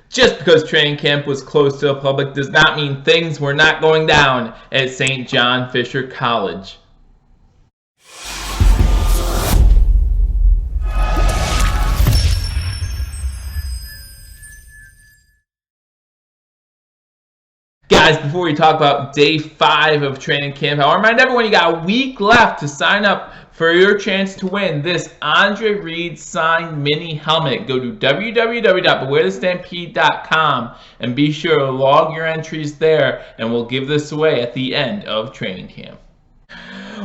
Just because training camp was closed to the public does not mean things were not going down at St. John Fisher College. Guys, before we talk about day 5 of training camp, I'll remind everyone you got a week left to sign up for your chance to win this Andre Reed signed mini helmet. Go to www.bewarethestampede.com and be sure to log your entries there, and we'll give this away at the end of training camp.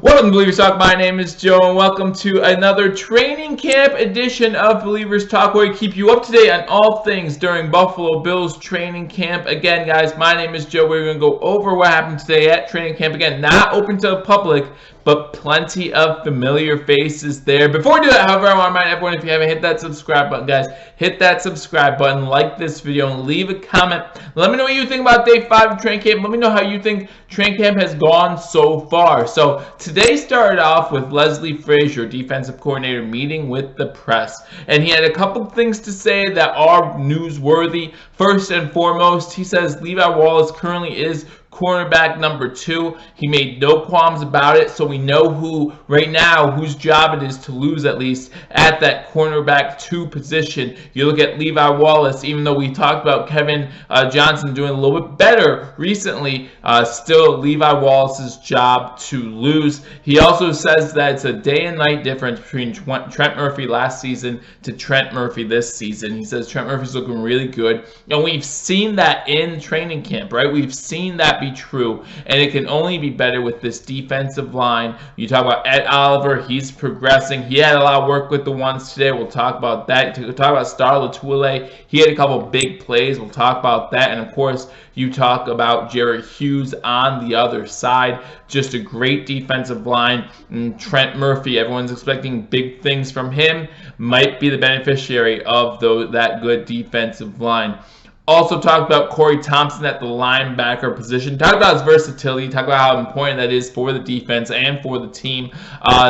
Welcome to Billievers Talk. My name is Joe, and welcome to another training camp edition of Billievers Talk, where we keep you up to date on all things during Buffalo Bills training camp. Again, guys, my name is Joe. We're going to go over what happened today at training camp. Again, not open to the public, but plenty of familiar faces there. Before we do that, however, I want to remind everyone, if you haven't hit that subscribe button, guys, hit that subscribe button, like this video, and leave a comment. Let me know what you think about day 5 of training camp. Let me know how you think training camp has gone so far. So today started off with Leslie Frazier, defensive coordinator, meeting with the press. And he had a couple things to say that are newsworthy. First and foremost, he says Levi Wallace currently is cornerback number 2. He made no qualms about it, so we know who right now whose job it is to lose, at least at that cornerback 2 position. You look at Levi Wallace, even though we talked about Kevin Johnson doing a little bit better recently, still Levi Wallace's job to lose. He also says that it's a day and night difference between Trent Murphy last season to Trent Murphy this season. He says Trent Murphy's looking really good, and we've seen that in training camp, right? We've seen that be true, and it can only be better with this defensive line. You talk about Ed Oliver, he's progressing. He had a lot of work with the ones today. We'll talk about that. We'll talk about Star Latuile. He had a couple big plays. We'll talk about that. And of course, you talk about Jared Hughes on the other side. Just a great defensive line. And Trent Murphy, everyone's expecting big things from him, might be the beneficiary of that good defensive line. Also talked about Corey Thompson at the linebacker position. Talked about his versatility. Talked about how important that is for the defense and for the team.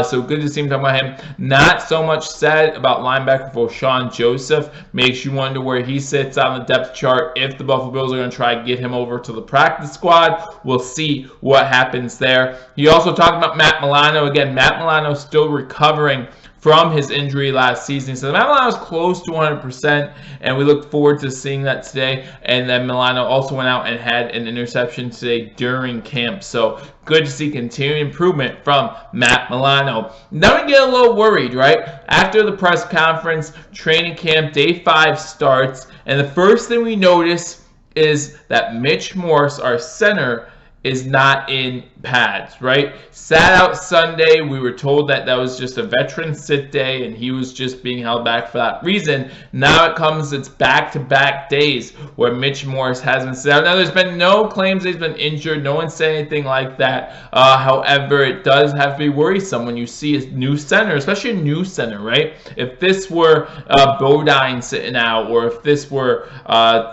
So good to see him talk about him. Not so much said about linebacker for Sean Joseph. Makes you wonder where he sits on the depth chart. If the Buffalo Bills are going to try and get him over to the practice squad, we'll see what happens there. He also talked about Matt Milano. Again, Matt Milano still recovering from his injury last season. So Matt Milano was close to 100%, and we look forward to seeing that today. And then Milano also went out and had an interception today during camp. So good to see continued improvement from Matt Milano. Now we get a little worried, right? After the press conference, training camp, day 5 starts, and the first thing we notice is that Mitch Morse, our center, is not in pads, right? Sat out Sunday. We were told that that was just a veteran sit day and he was just being held back for that reason. Now it's back-to-back days where Mitch Morse hasn't sat out. Now there's been no claims that he's been injured. No one said anything like that. However, it does have to be worrisome when you see a new center, especially a new center, right? If this were Bodine sitting out, or if this were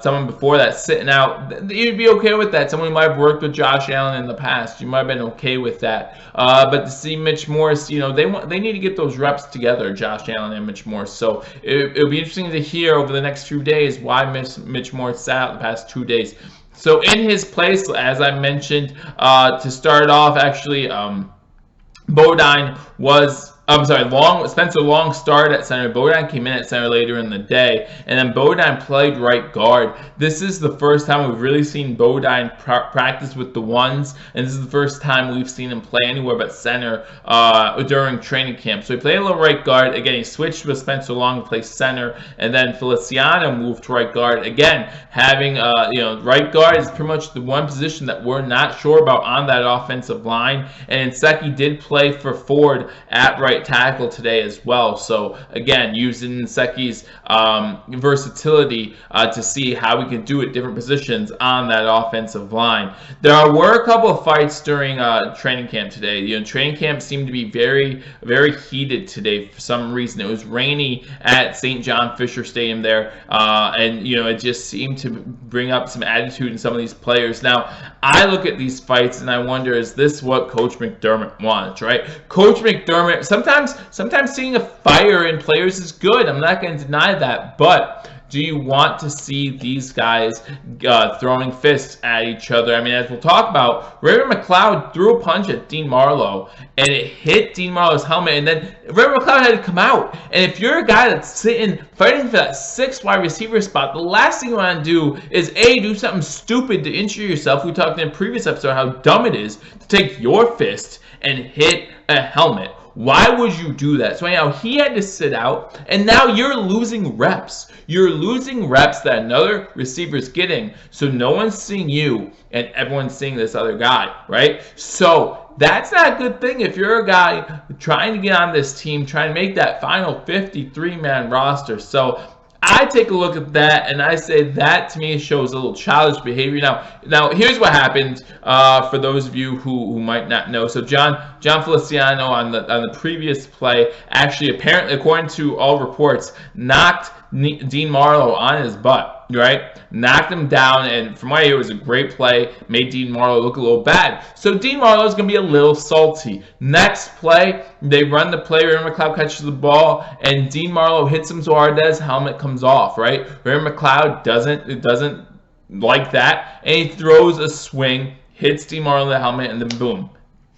someone before that sitting out, you'd be okay with that. Someone who might have worked with Josh Allen in the past, you might have been okay with that. But to see Mitch Morse, they need to get those reps together, Josh Allen and Mitch Morse. So it'll be interesting to hear over the next few days why Mitch Morse sat out the past 2 days. So in his place, as I mentioned, to start off, actually, Bodine was... Spencer Long started at center. Bodine came in at center later in the day, and then Bodine played right guard. This is the first time we've really seen Bodine practice with the ones, and this is the first time we've seen him play anywhere but center during training camp. So he played a little right guard. Again, he switched with Spencer Long to play center, and then Feliciano moved to right guard. Again, having right guard is pretty much the one position that we're not sure about on that offensive line. And Nseki did play for Ford at right tackle today as well. So again, using Nseki's versatility to see how we can do it different positions on that offensive line. There were a couple of fights during training camp today. Training camp seemed to be very, very heated today for some reason. It was rainy at St. John Fisher Stadium there, and it just seemed to bring up some attitude in some of these players. Now, I look at these fights and I wonder, is this what Coach McDermott wants, right? Coach McDermott, sometimes seeing a fire in players is good. I'm not going to deny that, but Do you want to see these guys throwing fists at each other? I mean, as we'll talk about, Raven McLeod threw a punch at Dean Marlowe, and it hit Dean Marlowe's helmet, and then Raven McLeod had to come out. And if you're a guy that's sitting, fighting for that 6th wide receiver spot, the last thing you want to do is, A, do something stupid to injure yourself. We talked in a previous episode how dumb it is to take your fist and hit a helmet. Why would you do that? So anyhow, he had to sit out, and now you're losing reps. You're losing reps that another receiver's getting, so no one's seeing you, and everyone's seeing this other guy, right? So that's not a good thing if you're a guy trying to get on this team, trying to make that final 53-man roster. So I take a look at that, and I say that to me shows a little childish behavior. Now here's what happened for those of you who might not know. So John Feliciano on the previous play actually, apparently, according to all reports, knocked Dean Marlowe on his butt, right? Knocked him down, and from what I hear, it was a great play. Made Dean Marlowe look a little bad. So Dean Marlowe's going to be a little salty. Next play, they run the play. Raven McLeod catches the ball, and Dean Marlowe hits him so hard that his helmet comes off, right? Raven McLeod doesn't like that, and he throws a swing, hits Dean Marlowe in the helmet, and then boom.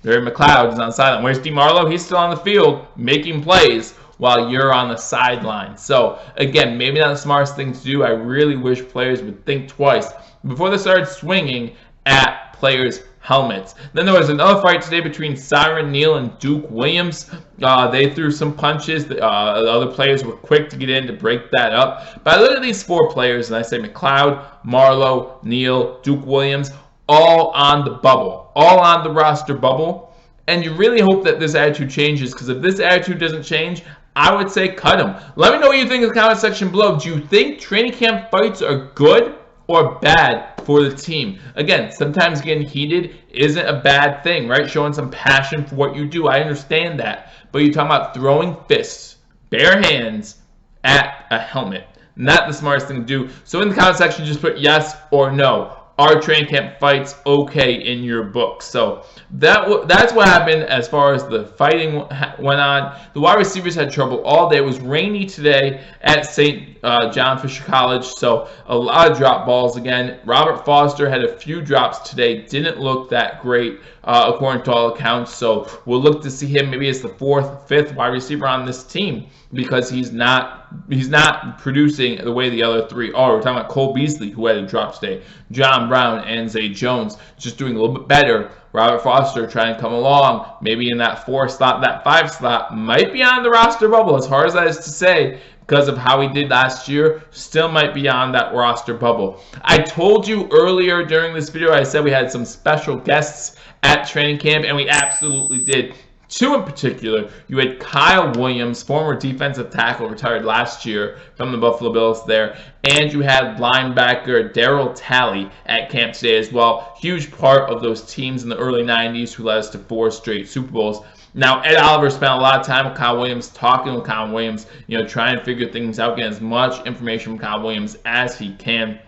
Raven McLeod is on sideline. Where's Dean Marlowe? He's still on the field making plays while you're on the sideline. So again, maybe not the smartest thing to do. I really wish players would think twice before they started swinging at players' helmets. Then there was another fight today between Siren Neal and Duke Williams. They threw some punches. The other players were quick to get in to break that up. But I look at these 4 players and I say McLeod, Marlowe, Neal, Duke Williams, all on the bubble, all on the roster bubble. And you really hope that this attitude changes, because if this attitude doesn't change, I would say cut him. Let me know what you think in the comment section below. Do you think training camp fights are good or bad for the team? Again, sometimes getting heated isn't a bad thing, right? Showing some passion for what you do. I understand that. But you're talking about throwing fists, bare hands, at a helmet. Not the smartest thing to do. So in the comment section, just put yes or no. Are training camp fights okay in your book? So that's what happened as far as the fighting went on. The wide receivers had trouble all day. It was rainy today at St. John Fisher College, so a lot of drop balls again. Robert Foster had a few drops today. Didn't look that great according to all accounts. So we'll look to see him maybe as the 4th, 5th wide receiver on this team, because he's not producing the way the other 3 are. We're talking about Cole Beasley, who had a drop today. John Brown and Zay Jones just doing a little bit better. Robert Foster trying to come along, maybe in that 4 slot, that 5 slot, might be on the roster bubble. As hard as that is to say, because of how he did last year, still might be on that roster bubble. I told you earlier during this video, I said we had some special guests at training camp, and we absolutely did. 2 in particular. You had Kyle Williams, former defensive tackle, retired last year from the Buffalo Bills there, and you had linebacker Darryl Talley at camp today as well. Huge part of those teams in the early 90s who led us to 4 straight Super Bowls. Now, Ed Oliver spent a lot of time with Kyle Williams, talking with Kyle Williams, trying to figure things out, getting as much information from Kyle Williams as he can.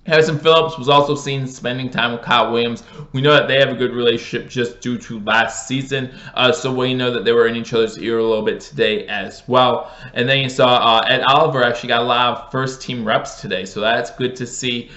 Harrison Phillips was also seen spending time with Kyle Williams. We know that they have a good relationship just due to last season. So we know that they were in each other's ear a little bit today as well. And then you saw Ed Oliver actually got a lot of first-team reps today. So that's good to see.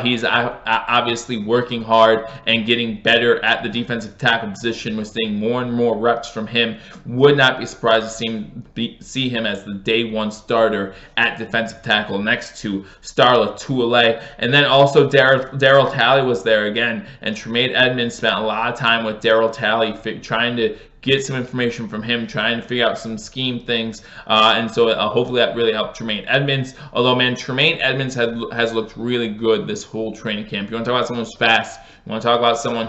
He's obviously working hard and getting better at the defensive tackle position. We're seeing more and more reps from him. Would not be surprised to see him as the day 1 starter at defensive tackle next to Starla Tuile. And then also Darryl Talley was there again, and Tremaine Edmonds spent a lot of time with Darryl Talley trying to get some information from him, trying to figure out some scheme things, and so hopefully that really helped Tremaine Edmonds. Although, man, Tremaine Edmonds has looked really good this whole training camp. You want to talk about someone who's fast, you want to talk about someone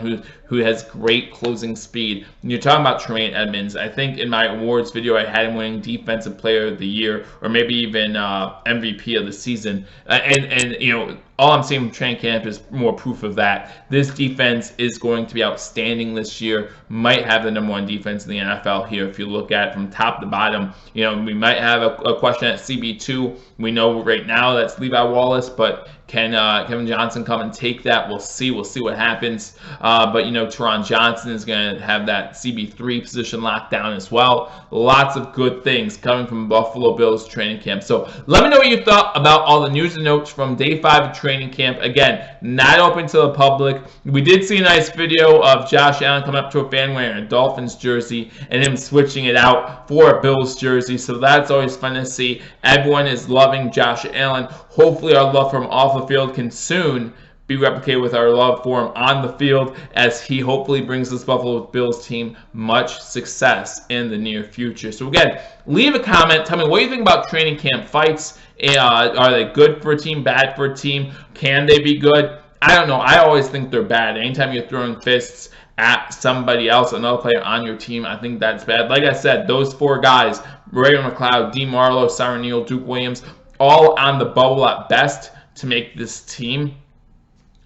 who has great closing speed. You're talking about Tremaine Edmonds. I think in my awards video, I had him winning Defensive Player of the Year, or maybe even MVP of the season. And all I'm seeing from training camp is more proof of that. This defense is going to be outstanding this year. Might have the #1 defense defense in the NFL here. If you look at it from top to bottom, you know, we might have a question at CB2. We know right now that's Levi Wallace, but can Kevin Johnson come and take that? We'll see. We'll see what happens. But, you know, Teron Johnson is going to have that CB3 position locked down as well. Lots of good things coming from Buffalo Bills training camp. So let me know what you thought about all the news and notes from day 5 of training camp. Again, not open to the public. We did see a nice video of Josh Allen coming up to a fan wearing a Dolphins jersey and him switching it out for a Bills jersey. So that's always fun to see. Everyone is loving Josh Allen. Hopefully our love for him off the field can soon be replicated with our love for him on the field, as he hopefully brings this Buffalo Bills team much success in the near future. So again, leave a comment. Tell me what you think about training camp fights. Are they good for a team, bad for a team? Can they be good? I don't know. I always think they're bad. Anytime you're throwing fists at somebody else, another player on your team, I think that's bad. Like I said, those 4 guys, Ray McLeod, D. Marlowe, Siran Neal, Duke Williams, all on the bubble at best to make this team.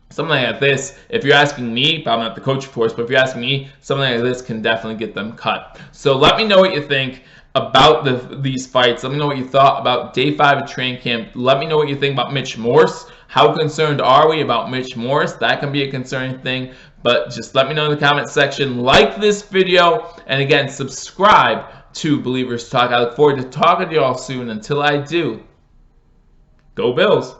Something like this, if you're asking me, but I'm not the coach of course, but if you're asking me, something like this can definitely get them cut. So let me know what you think about these fights. Let me know what you thought about day 5 of training camp. Let me know what you think about Mitch Morse. How concerned are we about Mitch Morse? That can be a concerning thing, but just let me know in the comment section. Like this video, and again, subscribe to Believers Talk. I look forward to talking to you all soon. Until I do, go Bills.